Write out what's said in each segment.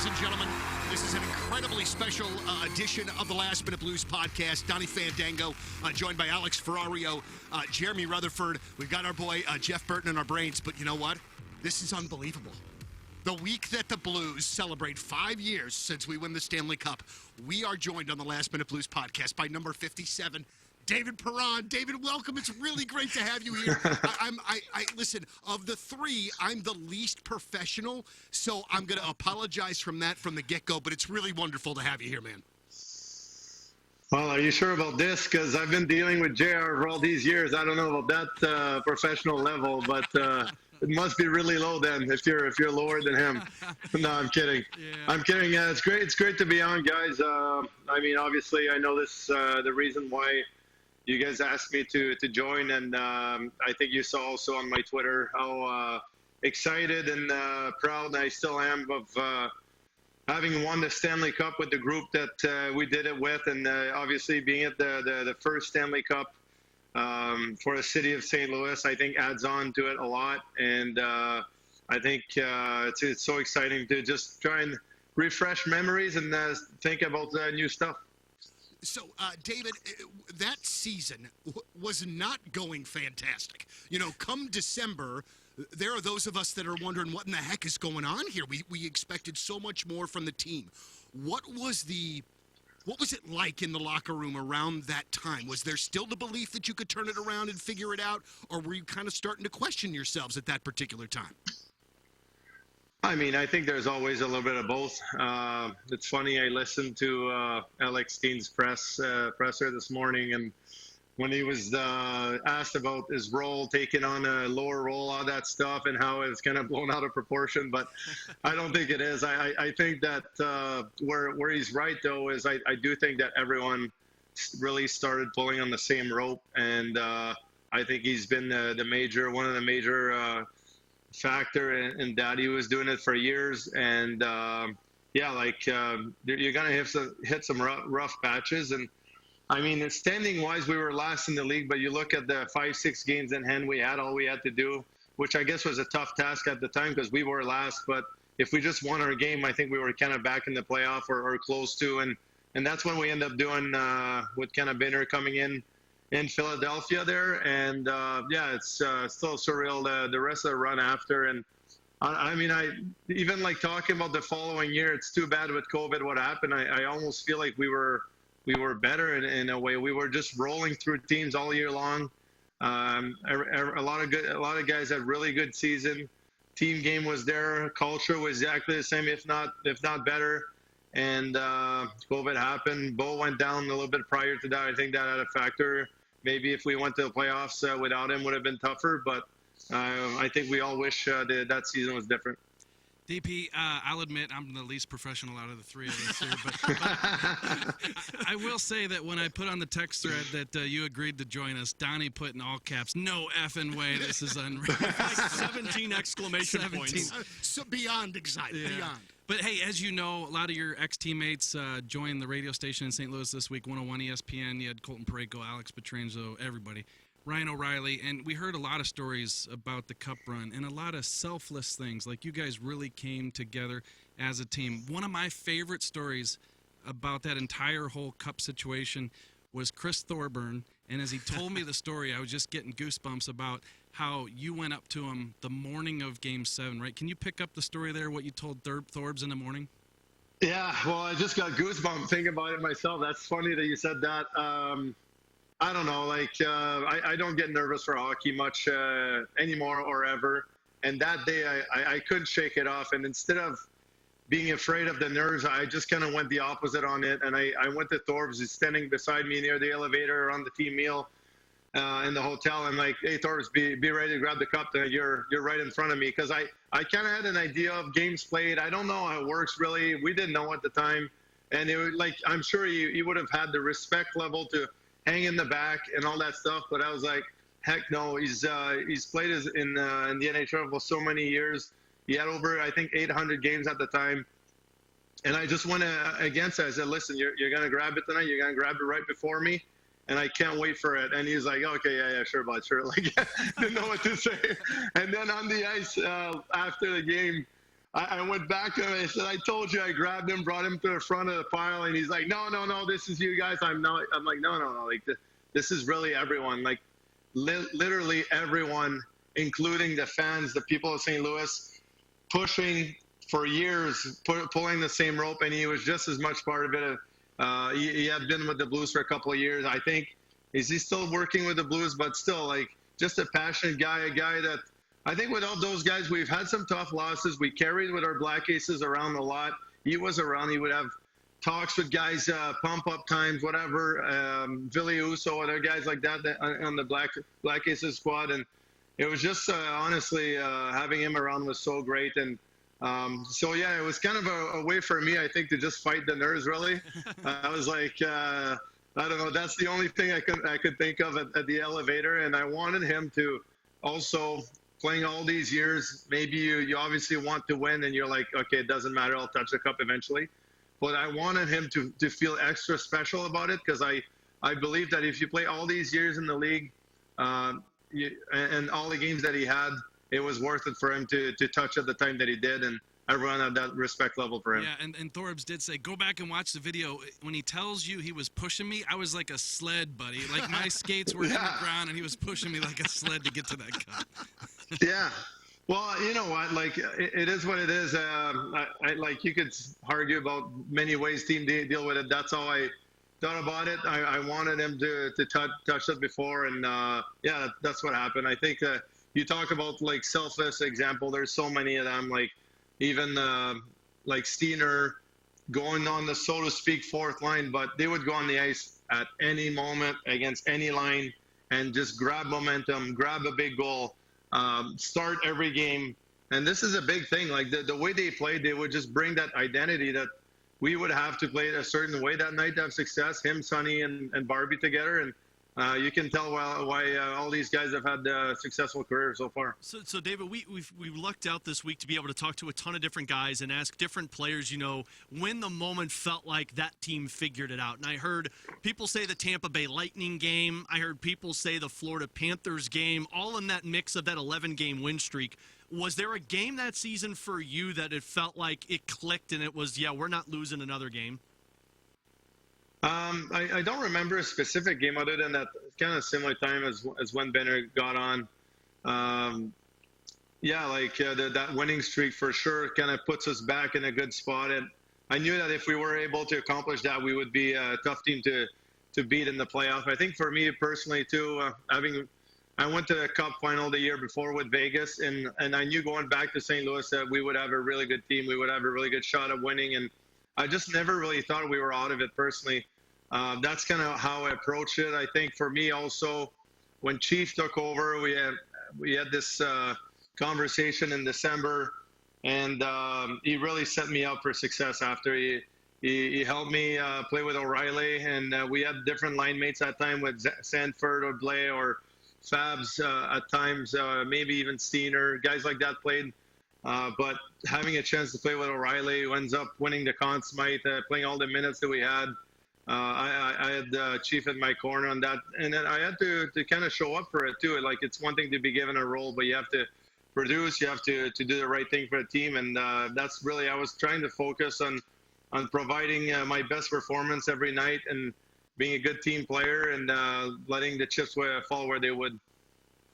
ladies and gentlemen. This is an incredibly special edition of the Last Minute Blues podcast. Donny Fandango, joined by Alex Ferrario, Jeremy Rutherford. We've got our boy Jeff Burton in our brains, but you know what? This is unbelievable. The week that the Blues celebrate 5 years since we win the Stanley Cup, we are joined on the Last Minute Blues podcast by number 57, David Perron. David, welcome. It's really great to have you here. Listen, of the three, I'm the least professional, so I'm going to apologize from the get-go, but it's really wonderful to have you here, man. Well, are you sure about this? Because I've been dealing with JR for all these years. I don't know about that professional level, but it must be really low then if you're lower than him. No, I'm kidding. Yeah. I'm kidding. It's great. It's great to be on, guys. I mean, obviously, I know this the reason why you guys asked me to join, and I think you saw also on my Twitter how excited and proud I still am of having won the Stanley Cup with the group that we did it with, and obviously being at the first Stanley Cup for the city of St. Louis, I think adds on to it a lot, and I think it's so exciting to just try and refresh memories and think about new stuff. So, David, that season was not going fantastic. You know, come December, there are those of us that are wondering what in the heck is going on here. We expected so much more from the team. What was it like in the locker room around that time? Was there still the belief that you could turn it around and figure it out, or were you kind of starting to question yourselves at that particular time? I mean, I think there's always a little bit of both. It's funny, I listened to Alex Steen's presser this morning, and when he was asked about his role, taking on a lower role, all that stuff, and how it's kind of blown out of proportion, but I don't think it is. I think that where he's right, though, is I do think that everyone really started pulling on the same rope, and I think he's been one of the major factor in that. He was doing it for years, and you're gonna hit some rough patches. And I mean, standing wise, we were last in the league, but you look at the 5-6 games in hand we had, all we had to do, which I guess was a tough task at the time because we were last, but if we just won our game, I think we were kind of back in the playoff or close to, and that's when we end up doing with kind of Binner coming in Philadelphia there, and it's still surreal the rest of the run after. And I mean, even like talking about the following year, it's too bad with COVID what happened. I almost feel like we were better in a way. We were just rolling through teams all year long. A lot of guys had really good season. Team game was there. Culture was exactly the same, if not better. And COVID happened. Bo went down a little bit prior to that. I think that had a factor. Maybe if we went to the playoffs without him, would have been tougher. But I think we all wish that season was different. DP, I'll admit I'm the least professional out of the three of us here, but I will say that when I put on the text thread that you agreed to join us, Donnie put in all caps, "No effing way, this is unreal." Like 17 exclamation points. So beyond excited, yeah. Beyond. But hey, as you know, a lot of your ex-teammates joined the radio station in St. Louis this week, 101 ESPN. You had Colton Parayko, Alex Petrangelo, everybody. Ryan O'Reilly, and we heard a lot of stories about the Cup run and a lot of selfless things, like you guys really came together as a team. One of my favorite stories about that entire whole Cup situation was Chris Thorburn, and as he told me the story, I was just getting goosebumps about how you went up to him the morning of Game 7, right? Can you pick up the story there, what you told Thorbs in the morning? Yeah, well, I just got goosebumps thinking about it myself. That's funny that you said that. I don't know, I don't get nervous for hockey much anymore or ever. And that day I couldn't shake it off. And instead of being afraid of the nerves, I just kind of went the opposite on it. And I went to Thorbs. He's standing beside me near the elevator on the team meal in the hotel. I'm like, "Hey, Thorbs, be ready to grab the cup. You're right in front of me." Because I kind of had an idea of games played. I don't know how it works really. We didn't know at the time. And it was like, I'm sure he would have had the respect level to hang in the back and all that stuff, but I was like, heck no. He's played in the NHL for so many years. He had over, I think, 800 games at the time, and I just went against it. I said, "Listen, you're gonna grab it tonight. You're gonna grab it right before me, and I can't wait for it." And he's like, "Okay, yeah, sure, bud, sure." Like, didn't know what to say. And then on the ice after the game, I went back to him and I said, I told you. I grabbed him, brought him to the front of the pile, and he's like, no, this is you guys. I'm like, no. Like, this is really everyone. Like, literally everyone, including the fans, the people of St. Louis, pushing for years, pulling the same rope, and he was just as much part of it. He had been with the Blues for a couple of years. I think, is he still working with the Blues? But still, like, just a passionate guy, a guy that, I think without those guys, we've had some tough losses. We carried with our Black Aces around a lot. He was around. He would have talks with guys, pump-up times, whatever, Ville Husso, other guys like that on the Black Aces squad. And it was just, honestly, having him around was so great. And so, yeah, it was kind of a way for me, I think, to just fight the nerves, really. I was like, I don't know, that's the only thing I could think of at the elevator. And I wanted him to also, playing all these years, maybe you obviously want to win and you're like, okay, it doesn't matter, I'll touch the cup eventually. But I wanted him to feel extra special about it, because I believe that if you play all these years in the league and all the games that he had, it was worth it for him to touch at the time that he did. And everyone had that respect level for him. Yeah, and Thorbs did say, go back and watch the video. When he tells you he was pushing me, I was like a sled, buddy. Like, my skates were in the ground, and he was pushing me like a sled to get to that cup. Yeah. Well, you know what? Like, it is what it is. I like, you could argue about many ways team deal with it. That's how I thought about it. I wanted him to touch it before, and yeah, that's what happened. I think you talk about, like, selfless example. There's so many of them. Like, even like Steiner going on the, so to speak, fourth line, but they would go on the ice at any moment against any line and just grab momentum, grab a big goal. Start every game. And this is a big thing. Like, the way they played, they would just bring that identity that we would have to play a certain way that night to have success, him, Sonny, and Barbie together. And you can tell why all these guys have had successful careers so far. So David, we lucked out this week to be able to talk to a ton of different guys and ask different players, you know, when the moment felt like that team figured it out. And I heard people say the Tampa Bay Lightning game. I heard people say the Florida Panthers game, all in that mix of that 11-game win streak. Was there a game that season for you that it felt like it clicked and it was, yeah, we're not losing another game? I don't remember a specific game other than that kind of similar time as when Benner got on. Yeah, like that winning streak for sure kind of puts us back in a good spot. And I knew that if we were able to accomplish that, we would be a tough team to beat in the playoff. I think for me personally too, I went to the Cup final the year before with Vegas, and I knew going back to St. Louis that we would have a really good team. We would have a really good shot at winning, and I just never really thought we were out of it personally. That's kind of how I approached it. I think for me also, when Chief took over, we had this conversation in December, and he really set me up for success after he helped me play with O'Reilly, and we had different line mates at time with Sanford or Blais or Fabs at times, maybe even Steiner, guys like that played. But having a chance to play with O'Reilly, who ends up winning the Conn Smythe, playing all the minutes that we had, I had Chief in my corner on that, and then I had to kind of show up for it too. Like, it's one thing to be given a role, but you have to produce, you have to do the right thing for the team, and that's really, I was trying to focus on providing my best performance every night and being a good team player and letting the chips fall where they would.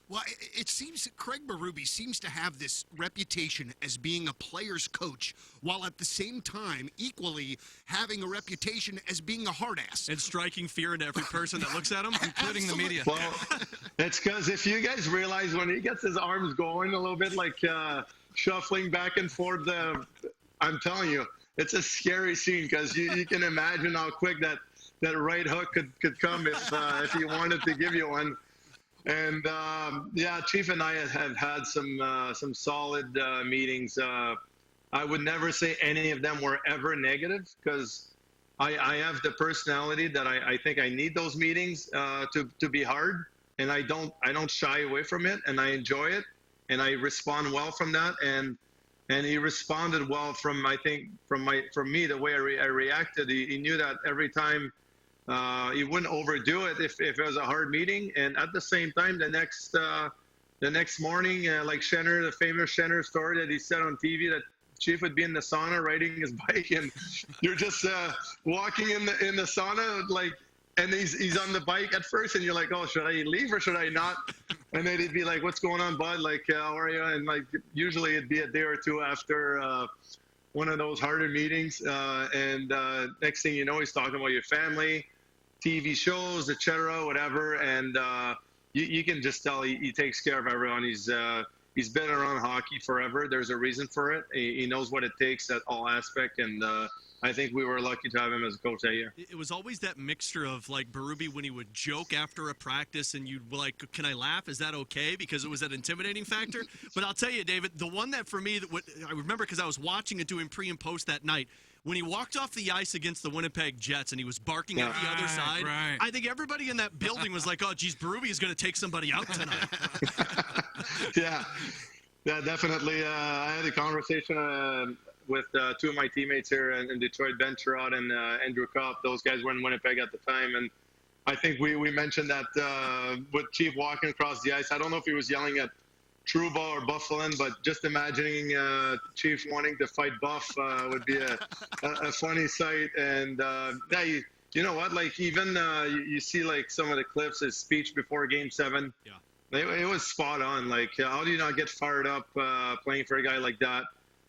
Well, it seems Craig Berube seems to have this reputation as being a player's coach, while at the same time equally having a reputation as being a hard ass. And striking fear into every person that looks at him, including the media. Well, it's because if you guys realize when he gets his arms going a little bit, like shuffling back and forth, I'm telling you, it's a scary scene because you can imagine how quick that right hook could come if he wanted to give you one. And yeah, Chief and I have had some solid meetings. I would never say any of them were ever negative because I have the personality that I think I need those meetings to be hard, and I don't shy away from it, and I enjoy it, and I respond well from that. And he responded well from me the way I reacted. He knew that every time. He wouldn't overdo it if it was a hard meeting, and at the same time, the next morning, like Schenner, the famous Schenner story that he said on TV, that Chief would be in the sauna riding his bike, and you're just walking in the sauna, like, and he's on the bike at first, and you're like, oh, should I leave or should I not? And then he'd be like, what's going on, bud? Like, how are you? And like, usually it'd be a day or two after one of those harder meetings, and next thing you know, he's talking about your family, TV shows, etc., whatever, and you can just tell he takes care of everyone. He's been around hockey forever. There's a reason for it. He knows what it takes at all aspects, and I think we were lucky to have him as a coach that year. It was always that mixture of, like, Berube when he would joke after a practice and you'd be like, can I laugh? Is that okay? Because it was that intimidating factor. But I'll tell you, David, the one that for me, I remember because I was watching it doing pre and post that night, when he walked off the ice against the Winnipeg Jets and he was barking at the other side, I think everybody in that building was like, oh, geez, Berube is going to take somebody out tonight. Yeah, definitely. I had a conversation with two of my teammates here in Detroit, Ben Sherrod and Andrew Kopp. Those guys were in Winnipeg at the time, and I think we mentioned that with Chief walking across the ice. I don't know if he was yelling at Trouba or Buffalin, but just imagining Chief wanting to fight Buff would be a funny sight. And yeah, you know what? Like, even you see like some of the clips, his speech before Game 7. Yeah. It was spot on. Like, how do you not get fired up playing for a guy like that?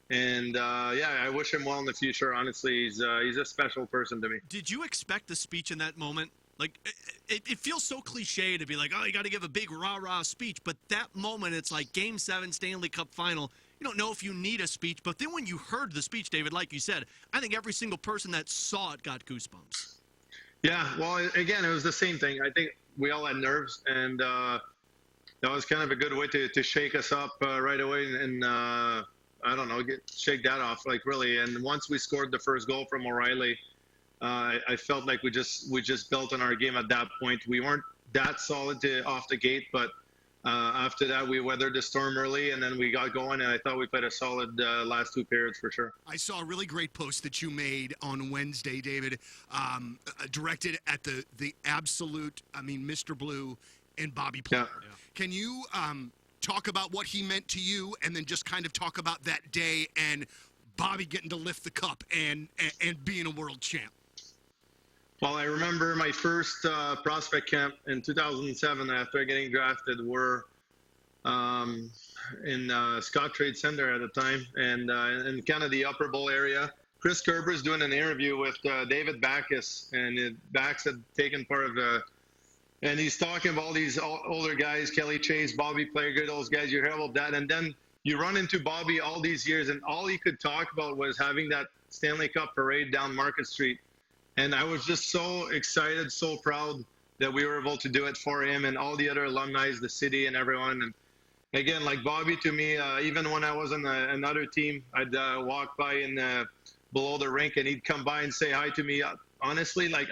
And yeah, I wish him well in the future. Honestly, he's a special person to me. Did you expect the speech in that moment? Like, it feels so cliche to be like, oh, you got to give a big rah-rah speech. But that moment, it's like Game 7, Stanley Cup final. You don't know if you need a speech. But then when you heard the speech, David, like you said, I think every single person that saw it got goosebumps. Yeah, well, again, it was the same thing. I think we all had nerves, and that was kind of a good way to shake us up right away and I don't know, shake that off, like, really. And once we scored the first goal from O'Reilly, I felt like we just built on our game at that point. We weren't that solid off the gate, but after that, we weathered the storm early, and then we got going, and I thought we played a solid last two periods for sure. I saw a really great post that you made on Wednesday, David, directed at the absolute, I mean, Mr. Blue and Bobby Player. Yeah. Can you talk about what he meant to you, and then just kind of talk about that day and Bobby getting to lift the cup and being a world champ? Well, I remember my first prospect camp in 2007 after getting drafted. We're in Scott Trade Center at the time, and in kind of the Upper Bowl area. Chris Kerber's doing an interview with David Backus, and Bax had taken part of and he's talking about all these older guys, Kelly Chase, Bobby Plager, those guys. You hear about that, and then you run into Bobby all these years, and all he could talk about was having that Stanley Cup parade down Market Street. And I was just so excited, so proud that we were able to do it for him and all the other alumni, the city and everyone. And again, like Bobby to me, even when I was on another team, I'd walk by in below the rink and he'd come by and say hi to me. Honestly, like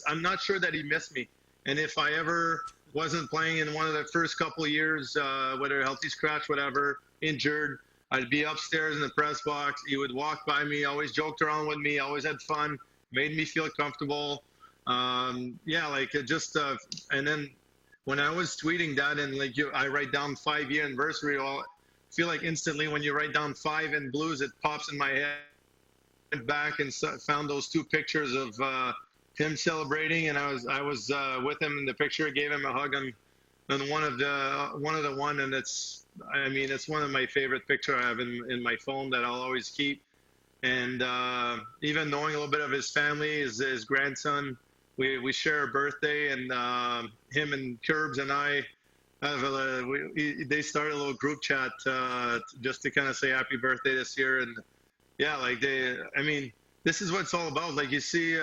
I'm not sure that he missed me. And if I ever wasn't playing in one of the first couple of years, whether healthy scratch, whatever, injured, I'd be upstairs in the press box. He would walk by me, always joked around with me, always had fun, made me feel comfortable. Yeah, like it just, and then when I was tweeting that and like I write down 5-year anniversary, I feel like instantly when you write down 5 in blues, it pops in my head. Went back and found those 2 pictures of him celebrating, and I was with him in the picture. Gave him a hug on one of the one, and it's one of my favorite picture I have in my phone that I'll always keep. And even knowing a little bit of his family, his grandson, we share a birthday, and him and Curbs and I have they started a little group chat just to kind of say happy birthday this year. And yeah, like this is what it's all about. Like you see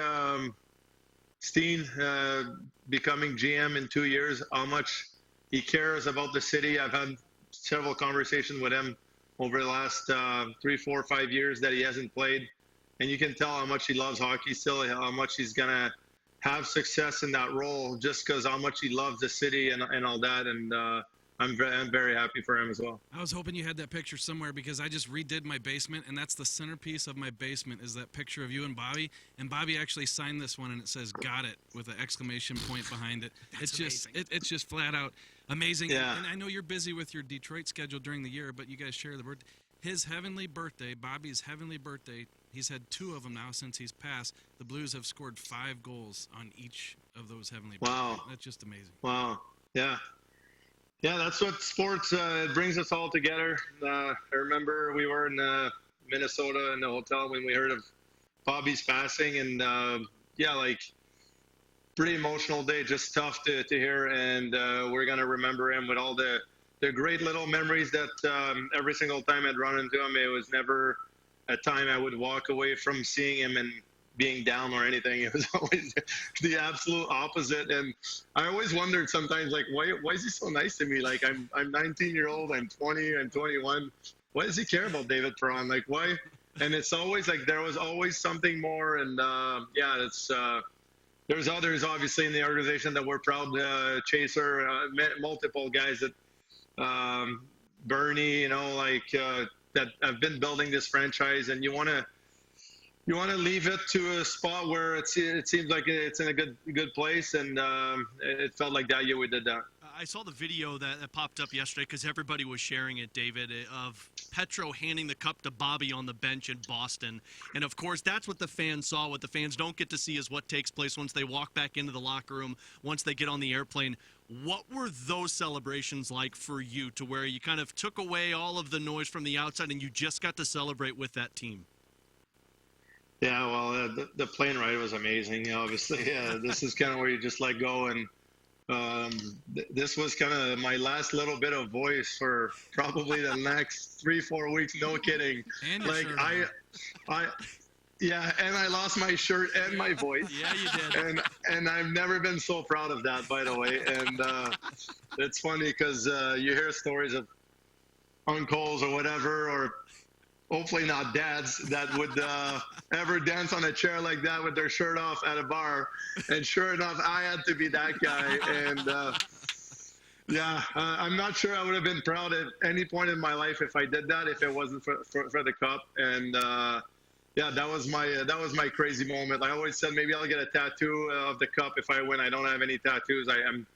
Steen becoming GM in 2 years, how much he cares about the city. I've had several conversations with him over the last 3, 4, 5 years that he hasn't played. And you can tell how much he loves hockey still, how much he's going to have success in that role just because how much he loves the city and all that. And I'm very happy for him as well. I was hoping you had that picture somewhere because I just redid my basement, and that's the centerpiece of my basement is that picture of you and Bobby. And Bobby actually signed this one, and it says "Got it" with an exclamation point behind it. It's just flat out amazing. Yeah. And I know you're busy with your Detroit schedule during the year, but you guys share the birthday. his heavenly birthday, Bobby's heavenly birthday, he's had 2 of them now since he's passed. The Blues have scored 5 goals on each of those heavenly birthdays. That's just amazing. Wow. Yeah. Yeah, that's what sports it brings us all together. I remember we were in Minnesota in the hotel when we heard of Bobby's passing, and pretty emotional day, just tough to hear, and we're going to remember him with all the great little memories that every single time I'd run into him, it was never a time I would walk away from seeing him and being down or anything. It was always the absolute opposite. And I always wondered sometimes, like, why is he so nice to me? Like, I'm 19-year-old, I'm 20, I'm 21. Why does he care about David Perron? Like, why? And it's always like there was always something more. And there's others obviously in the organization that we're proud chaser, multiple guys that Bernie, that have been building this franchise, and you want to leave it to a spot where it seems like it's in a good place, and it felt like that year we did that. I saw the video that popped up yesterday because everybody was sharing it, David, of Petro handing the cup to Bobby on the bench in Boston. And, of course, that's what the fans saw. What the fans don't get to see is what takes place once they walk back into the locker room, once they get on the airplane. What were those celebrations like for you, to where you kind of took away all of the noise from the outside and you just got to celebrate with that team? Yeah, well, the plane ride was amazing, obviously. Yeah, this is kind of where you just let go, and this was kind of my last little bit of voice for probably the next 3-4 weeks. No kidding. And like and I lost my shirt and my voice. Yeah, you did. And I've never been so proud of that, by the way. And it's funny because you hear stories of uncles or whatever, or hopefully not dads, that would ever dance on a chair like that with their shirt off at a bar. And sure enough, I had to be that guy. And I'm not sure I would have been proud at any point in my life if I did that, if it wasn't for the cup. And that was my crazy moment. I always said maybe I'll get a tattoo of the cup if I win. I don't have any tattoos. I'm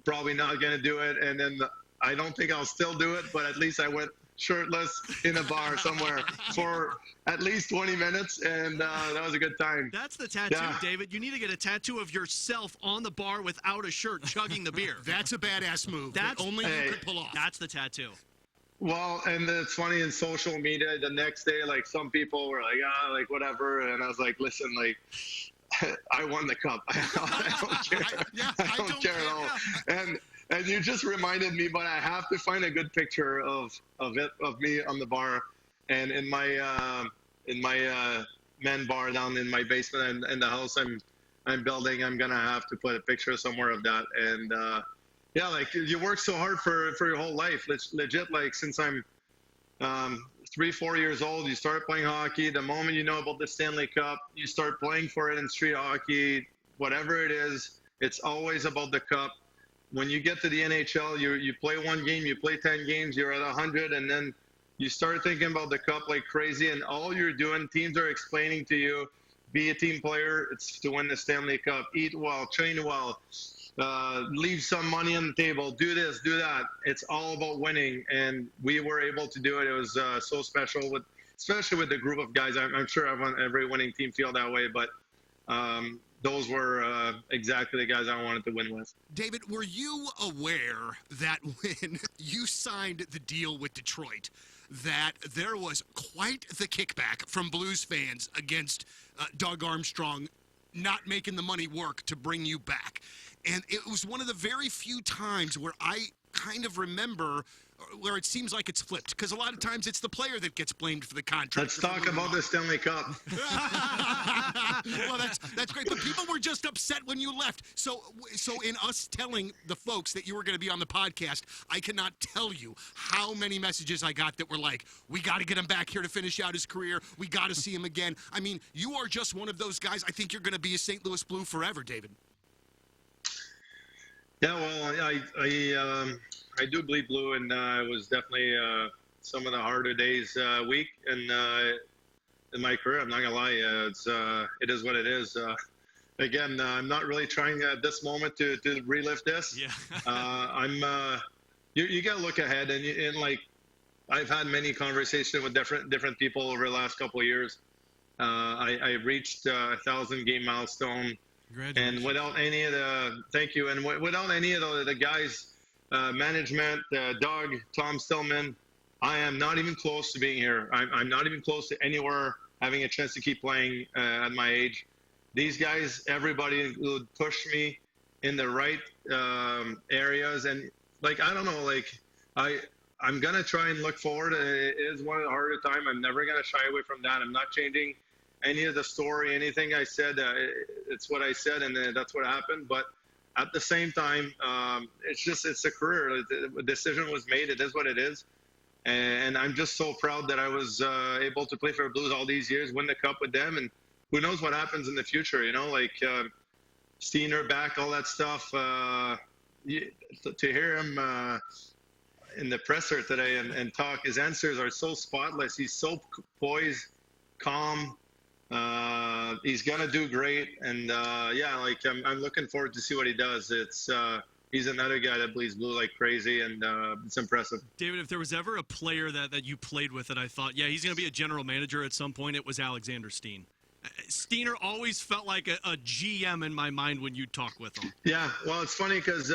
probably not going to do it. And then I don't think I'll still do it, but at least I went shirtless in a bar somewhere for at least 20 minutes, and that was a good time. That's the tattoo, David. You need to get a tattoo of yourself on the bar without a shirt, chugging the beer. That's a badass move. That's only you could pull off. That's the tattoo. Well, and it's funny, in social media, the next day, like, some people were like, whatever, and I was like, listen, like, I won the cup. I don't care. I don't care at all. And you just reminded me, but I have to find a good picture of me on the bar, and in my men bar down in my basement and the house I'm building. I'm gonna have to put a picture somewhere of that. And like, you work so hard for your whole life, legit. Like, since I'm 3-4 years old, you start playing hockey. The moment you know about the Stanley Cup, you start playing for it in street hockey. Whatever it is, it's always about the cup. When you get to the NHL, you play one game, you play 10 games, you're at 100, and then you start thinking about the cup like crazy, and all you're doing, teams are explaining to you, be a team player, it's to win the Stanley Cup, eat well, train well, leave some money on the table, do this, do that. It's all about winning, and we were able to do it. It was so special, especially with the group of guys. I'm sure every winning team feel that way, but those were exactly the guys I wanted to win with. David, were you aware that when you signed the deal with Detroit, that there was quite the kickback from Blues fans against Doug Armstrong not making the money work to bring you back? And it was one of the very few times where I kind of remember where it seems like it's flipped, because a lot of times it's the player that gets blamed for the contract. Let's talk about the Stanley Cup. Well, that's great, but people were just upset when you left. So in us telling the folks that you were going to be on the podcast, I cannot tell you how many messages I got that were like, we got to get him back here to finish out his career. We got to see him again. I mean, you are just one of those guys. I think you're going to be a St. Louis Blue forever, David. Yeah, well, I do bleed blue, and it was definitely some of the harder days week in my career. I'm not gonna lie, it is what it is. Again, I'm not really trying at this moment to relive this. Yeah. You gotta look ahead, and like, I've had many conversations with different people over the last couple of years. I reached 1,000 game milestone, and without any of the thank you, and without any of the guys, management, Doug, Tom Stillman, I am not even close to being here. I'm not even close to anywhere having a chance to keep playing at my age. These guys, everybody would push me in the right areas, and like I don't know, like I'm gonna try and look forward. It is one of the harder times. I'm never gonna shy away from that. I'm not changing any of the story, anything I said. It's what I said, and that's what happened. But at the same time, it's a career. The decision was made. It is what it is. And I'm just so proud that I was able to play for the Blues all these years, win the Cup with them, and who knows what happens in the future, you know, like Steiner back, all that stuff. To hear him in the presser today and talk, his answers are so spotless. He's so poised, calm. He's going to do great. And, I'm looking forward to see what he does. He's another guy that bleeds blue like crazy, and it's impressive. David, if there was ever a player that you played with that I thought, yeah, he's going to be a general manager at some point, it was Alexander Steen. Steiner always felt like a GM in my mind when you talk with him. Yeah, well, it's funny because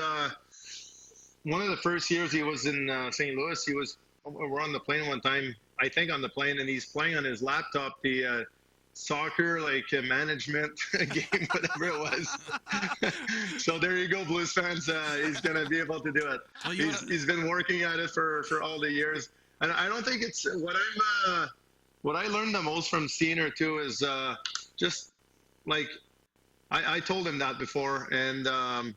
one of the first years he was in St. Louis, we're on the plane one time, I think on the plane, and he's playing on his laptop the soccer management game, whatever it was. So there you go, Blues fans. He's going to be able to do it. Well, he's been working at it for all the years, and I don't think it's what I learned the most from Steiner too is just like I told him that before, and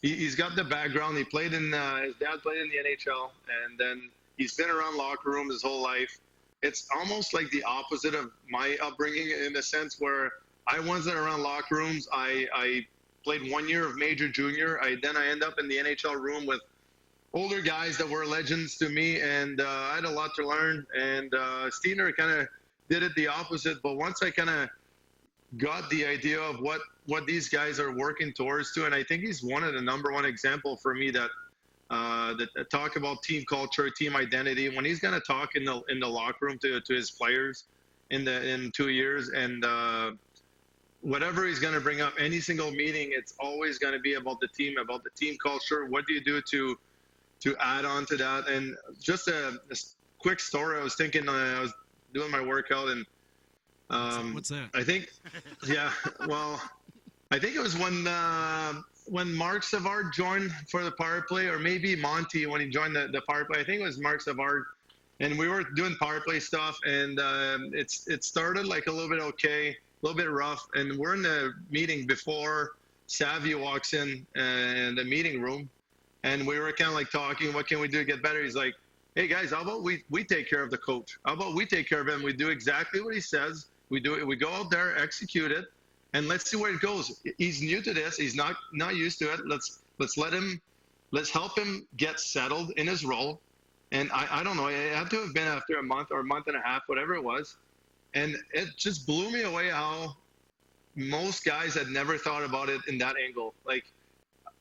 he's got the background. He played his dad played in the NHL, and then he's been around locker room his whole life. It's almost like the opposite of my upbringing in a sense where I wasn't around locker rooms. I played 1 year of major junior. Then I end up in the NHL room with older guys that were legends to me, and I had a lot to learn. And Steiner kind of did it the opposite. But once I kind of got the idea of what these guys are working towards to, and I think he's one of the number one example for me that talk about team culture, team identity. When he's going to talk in the locker room to his players in 2 years, and whatever he's going to bring up, any single meeting, it's always going to be about the team culture. What do you do to add on to that? And just a quick story. I was thinking, I was doing my workout, and what's that? I think, yeah, well, I think it was when Mark Savard joined for the power play, or maybe Monty when he joined the power play. I think it was Mark Savard, and we were doing power play stuff, and it started like a little bit okay, a little bit rough, and we're in the meeting before Savvy walks in the meeting room, and we were kind of like talking, what can we do to get better? He's like, hey guys, how about we take care of the coach? How about we take care of him? We do exactly what he says. We do it. We go out there, execute it, and let's see where it goes. He's new to this. He's not used to it. Let's help him get settled in his role. And I don't know, it had to have been after a month or a month and a half, whatever it was. And it just blew me away how most guys had never thought about it in that angle. Like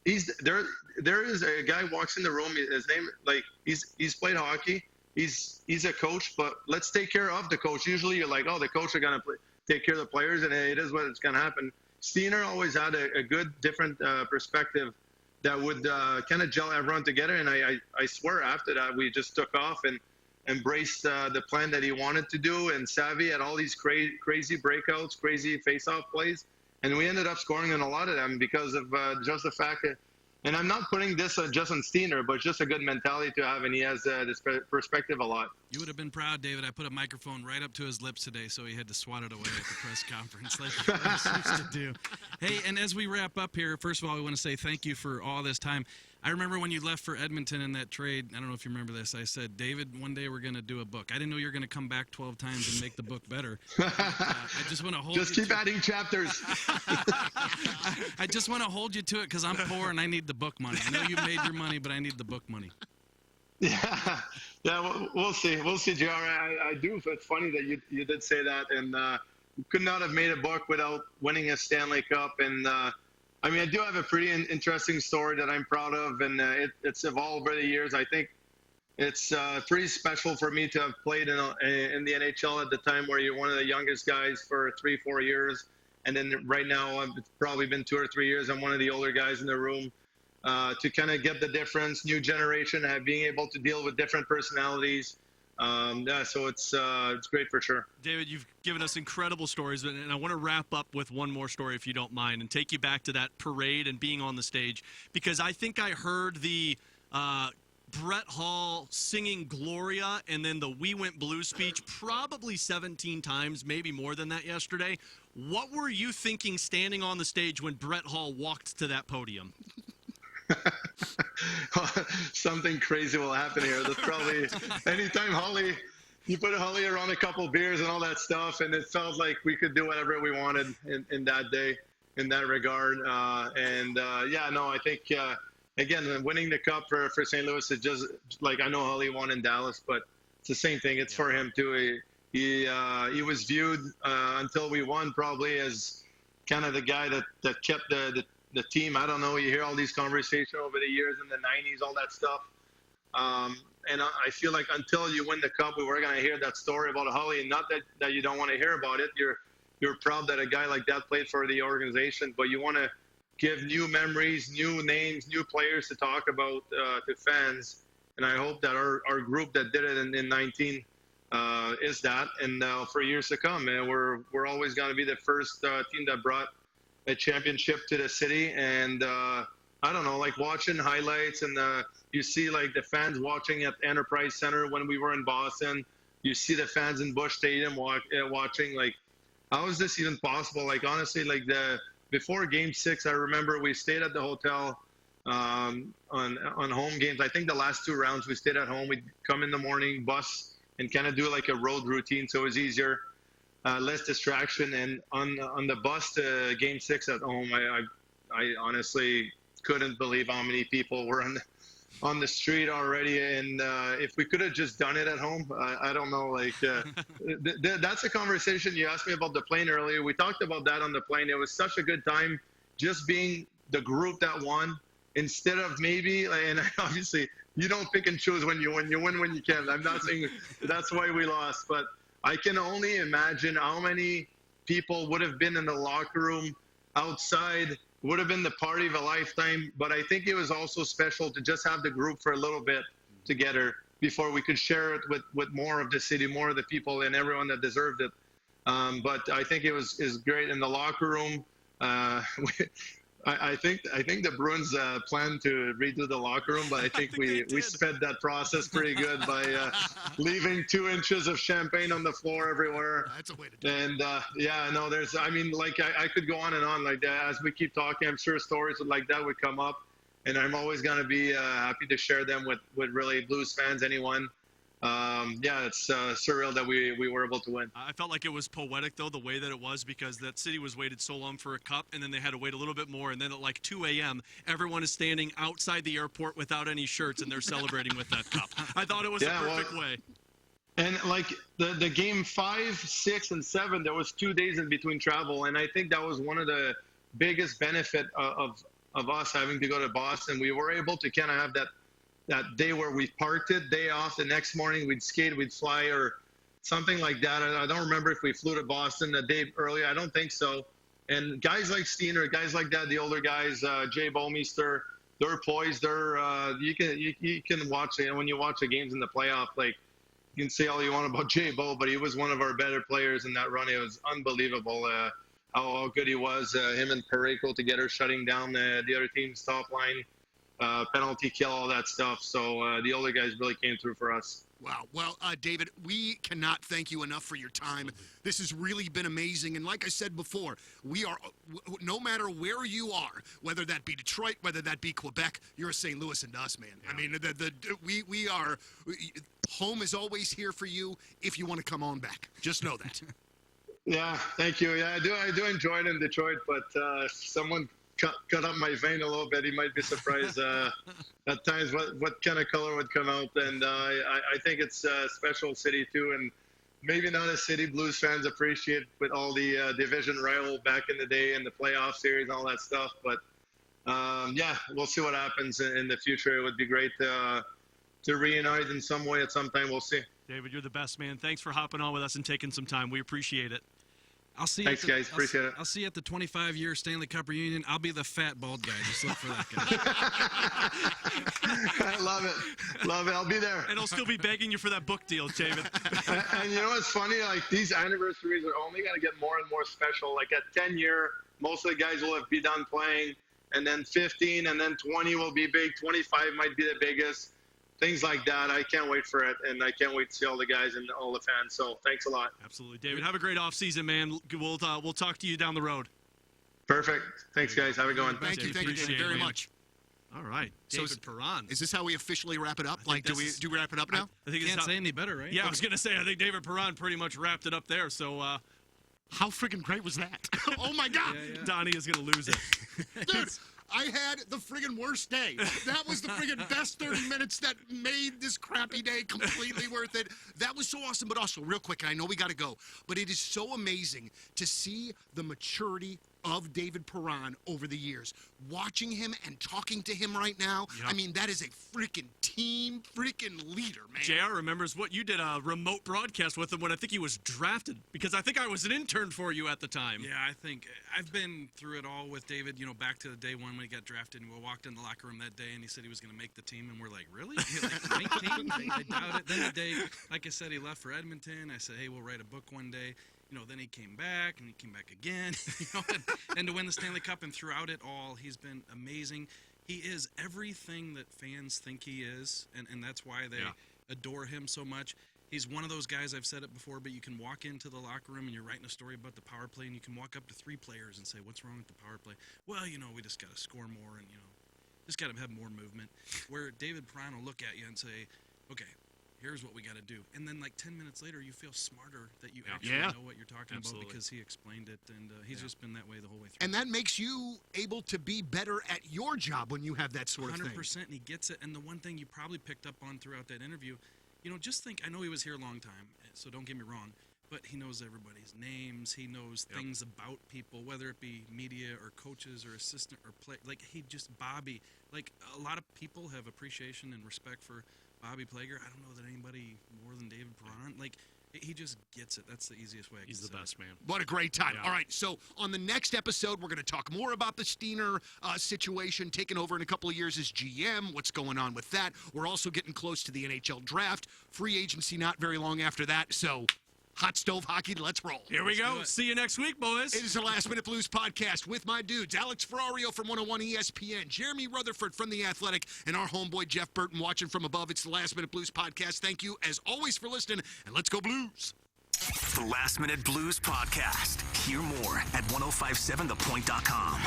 there is a guy walks in the room, his name, like he's played hockey. He's a coach, but let's take care of the coach. Usually you're like, oh, the coach are going to take care of the players, and it is what it's going to happen. Steiner always had a good, different perspective that would kind of gel everyone together. And I swear after that, we just took off and embraced the plan that he wanted to do. And Savvy had all these crazy breakouts, crazy face-off plays. And we ended up scoring in a lot of them because of just the fact that, and I'm not putting this just on Steiner, but just a good mentality to have, and he has this perspective a lot. You would have been proud, David. I put a microphone right up to his lips today, so he had to swat it away at the press conference like he used to do. Hey, and as we wrap up here, first of all, we want to say thank you for all this time. I remember when you left for Edmonton in that trade, I don't know if you remember this, I said, David, one day we're going to do a book. I didn't know you were going to come back 12 times and make the book better. I just want to hold just keep adding chapters. I just want to hold you to it because I'm poor and I need the book money. I know you made your money, but I need the book money. Yeah, we'll see. We'll see, JR. I do. It's funny that you did say that, and could not have made a book without winning a Stanley Cup. And I mean, I do have a pretty interesting story that I'm proud of, and it's evolved over the years. I think it's pretty special for me to have played in the NHL at the time where you're one of the youngest guys for 3-4 years. And then right now, it's probably been 2 or 3 years, I'm one of the older guys in the room. To kind of get the difference, new generation, being able to deal with different personalities. So it's great for sure. David, you've given us incredible stories, and I want to wrap up with one more story, if you don't mind, and take you back to that parade and being on the stage, because I think I heard the Brett Hall singing Gloria and then the We Went Blue speech probably 17 times, maybe more than that yesterday. What were you thinking standing on the stage when Brett Hall walked to that podium? Something crazy will happen here. There's probably anytime you put Holly around a couple beers and all that stuff, and it felt like we could do whatever we wanted in that day, in that regard. I think again, winning the cup for St. Louis is just like, I know Holly won in Dallas, but it's the same thing. It's for him too. He was viewed until we won probably as kind of the guy that kept the team. I don't know. You hear all these conversations over the years in the 90s, all that stuff. And I feel like until you win the cup, we were going to hear that story about Holly. And not that you don't want to hear about it. You're proud that a guy like that played for the organization, but you want to give new memories, new names, new players to talk about to fans. And I hope that our group that did it in 19 is that. And for years to come, man, we're always going to be the first team that brought a championship to the city. And I don't know, like watching highlights, and you see like the fans watching at Enterprise Center when we were in Boston. You see the fans in Busch Stadium watching. Like, how is this even possible? Like, honestly, like before Game 6, I remember we stayed at the hotel on home games. I think the last 2 rounds we stayed at home. We'd come in the morning, bus, and kind of do like a road routine, so it was easier. Less distraction. And on the bus to Game 6 at home, I honestly couldn't believe how many people were on the street already. And if we could have just done it at home, I don't know. Like that's a conversation. You asked me about the plane earlier. We talked about that on the plane. It was such a good time just being the group that won, instead of maybe, and obviously you don't pick and choose when you win. You win when you can. I'm not saying that's why we lost, but I can only imagine how many people would have been in the locker room, outside, would have been the party of a lifetime. But I think it was also special to just have the group for a little bit together before we could share it with more of the city, more of the people, and everyone that deserved it. But I think it was great in the locker room. I think the Bruins plan to redo the locker room, but I think we sped that process pretty good by leaving 2 inches of champagne on the floor everywhere. That's a way to do it. And there's, I mean, like I could go on and on like that. As we keep talking, I'm sure stories like that would come up, and I'm always going to be happy to share them with really Blues fans, anyone. It's surreal that we were able to win. I felt like it was poetic, though, the way that it was, because that city was waited so long for a cup, and then they had to wait a little bit more, and then at like 2 a.m., everyone is standing outside the airport without any shirts, and they're celebrating with that cup. I thought it was a perfect way. And like the game 5, 6, and 7, there was 2 days in between travel, and I think that was one of the biggest benefit of us having to go to Boston. We were able to kind of have that day where we parked it, day off, the next morning we'd skate, we'd fly, or something like that. I don't remember if we flew to Boston a day earlier. I don't think so. And guys like Steiner, guys like that, the older guys, Jay Bouwmeester, they're poised. They're you can watch it. When you watch the games in the playoff, like, you can say all you want about Jay Bo, but he was one of our better players in that run. It was unbelievable how good he was. Him and Parayko together shutting down the other team's top line. Penalty kill, all that stuff. So the older guys really came through for us. Wow. Well, David, we cannot thank you enough for your time. This has really been amazing. And like I said before, we are, no matter where you are, whether that be Detroit, whether that be Quebec, you're a St. Louis and us, man. Yeah. I mean, we are, home is always here for you if you want to come on back. Just know that. Yeah, thank you. Yeah, I do enjoy it in Detroit, but if someone cut up my vein a little bit, he might be surprised at times what kind of color would come out. And I think it's a special city too, and maybe not a city Blues fans appreciate with all the division rival back in the day and the playoff series and all that stuff. But we'll see what happens in the future. It would be great to reunite in some way at some time. We'll see. David, you're the best, man. Thanks for hopping on with us and taking some time. We appreciate it. I'll see. Thanks, guys. Appreciate it. I'll see you at the 25-year Stanley Cup reunion. I'll be the fat bald guy. Just look for that guy. I love it. Love it. I'll be there. And I'll still be begging you for that book deal, David. And you know what's funny? Like, these anniversaries are only going to get more and more special. Like, at 10-year, most of the guys will have be done playing. And then 15, and then 20 will be big. 25 might be the biggest. Things like that. I can't wait for it, and I can't wait to see all the guys and all the fans. So thanks a lot. Absolutely. David, have a great offseason, man. We'll talk to you down the road. Perfect. Thanks, guys. Have a good one. Thank you, David, very much. All right. David Perron. Is this how we officially wrap it up? Like, do we wrap it up now? I think can't say any better, right? Yeah, I was going to say, I think David Perron pretty much wrapped it up there. So, how freaking great was that? Oh, my God. Yeah. Donnie is going to lose it. Dude, I had the friggin' worst day. That was the friggin' best 30 minutes that made this crappy day completely worth it. That was so awesome. But also, real quick, and I know we got to go, but it is so amazing to see the maturity of David Perron over the years. Watching him and talking to him right now, Yep. I mean, that is a freaking team freaking leader, man. JR remembers what you did a remote broadcast with him when I think he was drafted, because I think I was an intern for you at the time. Yeah, I think I've been through it all with David, back to the day one when he got drafted, and we walked in the locker room that day, and he said he was going to make the team, and we're like, really? Make team? I doubt it. Then the day, like I said, he left for Edmonton. I said, hey, we'll write a book one day. Then he came back, and he came back again, and to win the Stanley Cup, and throughout it all, he's been amazing. He is everything that fans think he is, and that's why they adore him so much. He's one of those guys, I've said it before, but you can walk into the locker room and you're writing a story about the power play, and you can walk up to 3 players and say, what's wrong with the power play? Well, we just got to score more, and, just got to have more movement. Where David Perron will look at you and say, okay, here's what we got to do. And then, 10 minutes later, you feel smarter that you actually know what you're talking about because he explained it, and he's just been that way the whole way through. And that makes you able to be better at your job when you have that sort of thing. 100%, and he gets it. And the one thing you probably picked up on throughout that interview, just think, I know he was here a long time, so don't get me wrong, but he knows everybody's names. He knows things about people, whether it be media or coaches or assistant or play. Bobby, a lot of people have appreciation and respect for Bobby Plager. I don't know that anybody more than David Perron. He just gets it. That's the easiest way I can He's the say best, it. man. What a great time. Yeah. All right, so on the next episode, we're going to talk more about the Steiner situation, taking over in a couple of years as GM, what's going on with that. We're also getting close to the NHL draft. Free agency not very long after that, so hot stove hockey, let's roll. Here we go. See you next week, boys. It is the Last Minute Blues podcast with my dudes, Alex Ferrario from 101 ESPN, Jeremy Rutherford from The Athletic, and our homeboy Jeff Burton watching from above. It's the Last Minute Blues podcast. Thank you, as always, for listening, and let's go Blues. The Last Minute Blues podcast. Hear more at 1057thepoint.com.